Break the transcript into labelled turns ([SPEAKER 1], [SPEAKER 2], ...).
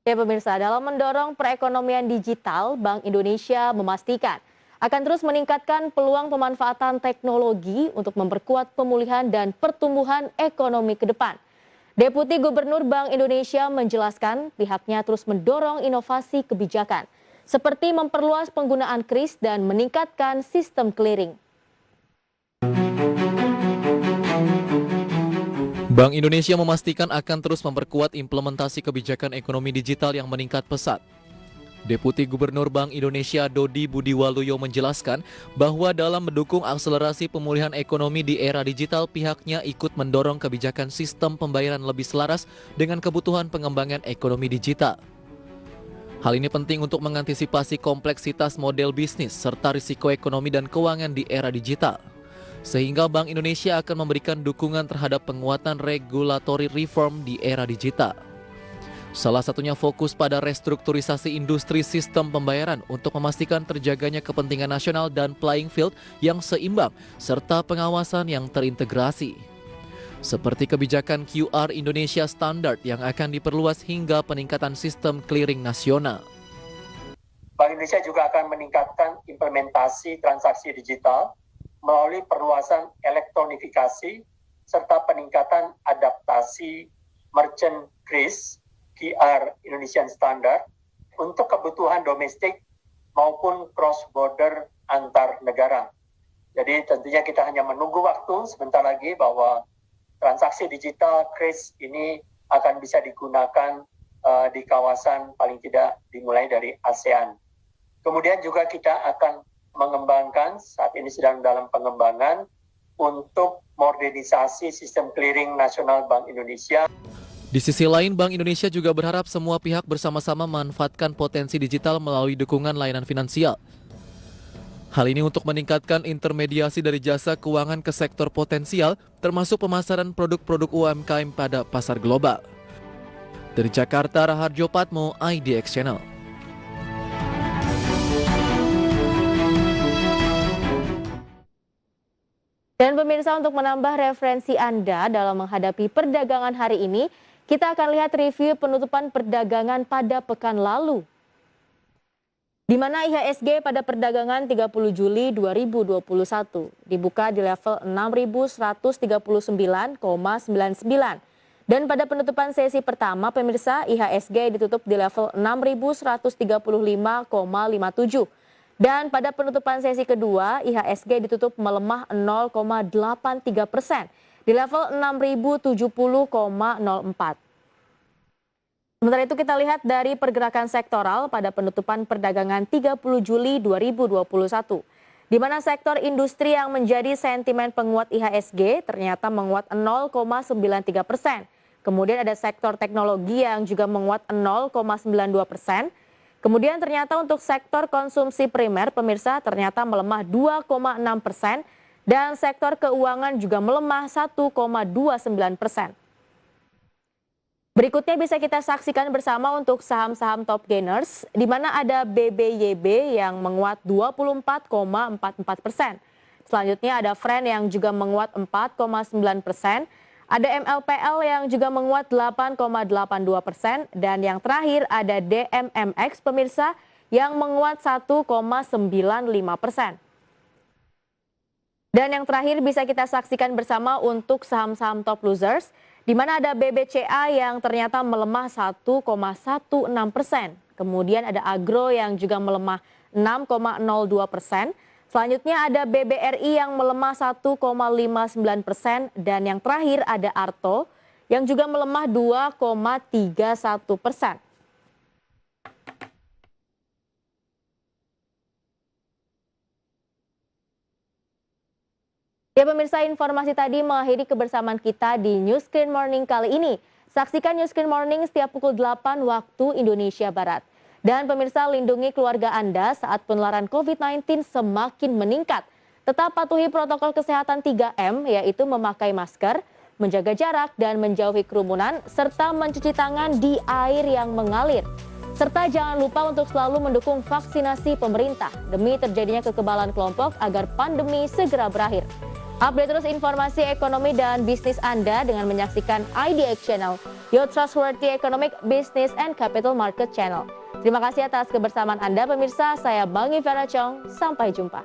[SPEAKER 1] Ya pemirsa, dalam mendorong perekonomian digital, Bank Indonesia memastikan akan terus meningkatkan peluang pemanfaatan teknologi untuk memperkuat pemulihan dan pertumbuhan ekonomi ke depan. Deputi Gubernur Bank Indonesia menjelaskan pihaknya terus mendorong inovasi kebijakan, seperti memperluas penggunaan kris dan meningkatkan sistem clearing.
[SPEAKER 2] Bank Indonesia memastikan akan terus memperkuat implementasi kebijakan ekonomi digital yang meningkat pesat. Deputi Gubernur Bank Indonesia Dodi Budiwaluyo menjelaskan bahwa dalam mendukung akselerasi pemulihan ekonomi di era digital, pihaknya ikut mendorong kebijakan sistem pembayaran lebih selaras dengan kebutuhan pengembangan ekonomi digital. Hal ini penting untuk mengantisipasi kompleksitas model bisnis serta risiko ekonomi dan keuangan di era digital. Sehingga Bank Indonesia akan memberikan dukungan terhadap penguatan regulatory reform di era digital. Salah satunya fokus pada restrukturisasi industri sistem pembayaran untuk memastikan terjaganya kepentingan nasional dan playing field yang seimbang serta pengawasan yang terintegrasi. Seperti kebijakan QR Indonesia Standard yang akan diperluas hingga peningkatan sistem clearing nasional.
[SPEAKER 3] Bank Indonesia juga akan meningkatkan implementasi transaksi digital melalui perluasan elektronifikasi serta peningkatan adaptasi merchant kris QR Indonesian Standard untuk kebutuhan domestik maupun cross-border antar negara. Jadi tentunya kita hanya menunggu waktu sebentar lagi bahwa transaksi digital kris ini akan bisa digunakan di kawasan paling tidak dimulai dari ASEAN. Kemudian juga kita akan mengembangkan, saat ini sedang dalam pengembangan, untuk modernisasi sistem clearing nasional Bank Indonesia.
[SPEAKER 2] Di sisi lain, Bank Indonesia juga berharap semua pihak bersama-sama memanfaatkan potensi digital melalui dukungan layanan finansial. Hal ini untuk meningkatkan intermediasi dari jasa keuangan ke sektor potensial, termasuk pemasaran produk-produk UMKM pada pasar global. Dari Jakarta, Raharjo Patmo, IDX Channel.
[SPEAKER 1] Dan pemirsa, untuk menambah referensi Anda dalam menghadapi perdagangan hari ini, kita akan lihat review penutupan perdagangan pada pekan lalu. Di mana IHSG pada perdagangan 30 Juli 2021 dibuka di level 6.139,99. Dan pada penutupan sesi pertama, pemirsa, IHSG ditutup di level 6.135,57. Dan pada penutupan sesi kedua, IHSG ditutup melemah 0,83% di level 6.070,04. Sementara itu kita lihat dari pergerakan sektoral pada penutupan perdagangan 30 Juli 2021. Di mana sektor industri yang menjadi sentimen penguat IHSG ternyata menguat 0,93%. Kemudian ada sektor teknologi yang juga menguat 0,92%. Kemudian ternyata untuk sektor konsumsi primer, pemirsa, ternyata melemah 2,6% dan sektor keuangan juga melemah 1,29%. Berikutnya bisa kita saksikan bersama untuk saham-saham top gainers, di mana ada BBYB yang menguat 24,44%. Selanjutnya ada Fren yang juga menguat 4,9%. Ada MLPL yang juga menguat 8,82% dan yang terakhir ada DMMX, pemirsa, yang menguat 1,95%. Dan yang terakhir bisa kita saksikan bersama untuk saham-saham top losers, di mana ada BBCA yang ternyata melemah 1,16%. Kemudian ada Agro yang juga melemah 6,02%. Selanjutnya ada BBRI yang melemah 1,59% dan yang terakhir ada Arto yang juga melemah 2,31%. Ya pemirsa, informasi tadi mengakhiri kebersamaan kita di News Screen Morning kali ini. Saksikan News Screen Morning setiap pukul 8 waktu Indonesia Barat. Dan pemirsa, lindungi keluarga Anda saat penularan COVID-19 semakin meningkat. Tetap patuhi protokol kesehatan 3M, yaitu memakai masker, menjaga jarak dan menjauhi kerumunan, serta mencuci tangan di air yang mengalir. Serta jangan lupa untuk selalu mendukung vaksinasi pemerintah demi terjadinya kekebalan kelompok agar pandemi segera berakhir. Update terus informasi ekonomi dan bisnis Anda dengan menyaksikan IDX Channel, your trustworthy economic, business, and capital market channel. Terima kasih atas kebersamaan Anda pemirsa, saya Bang Ivera Chong, sampai jumpa.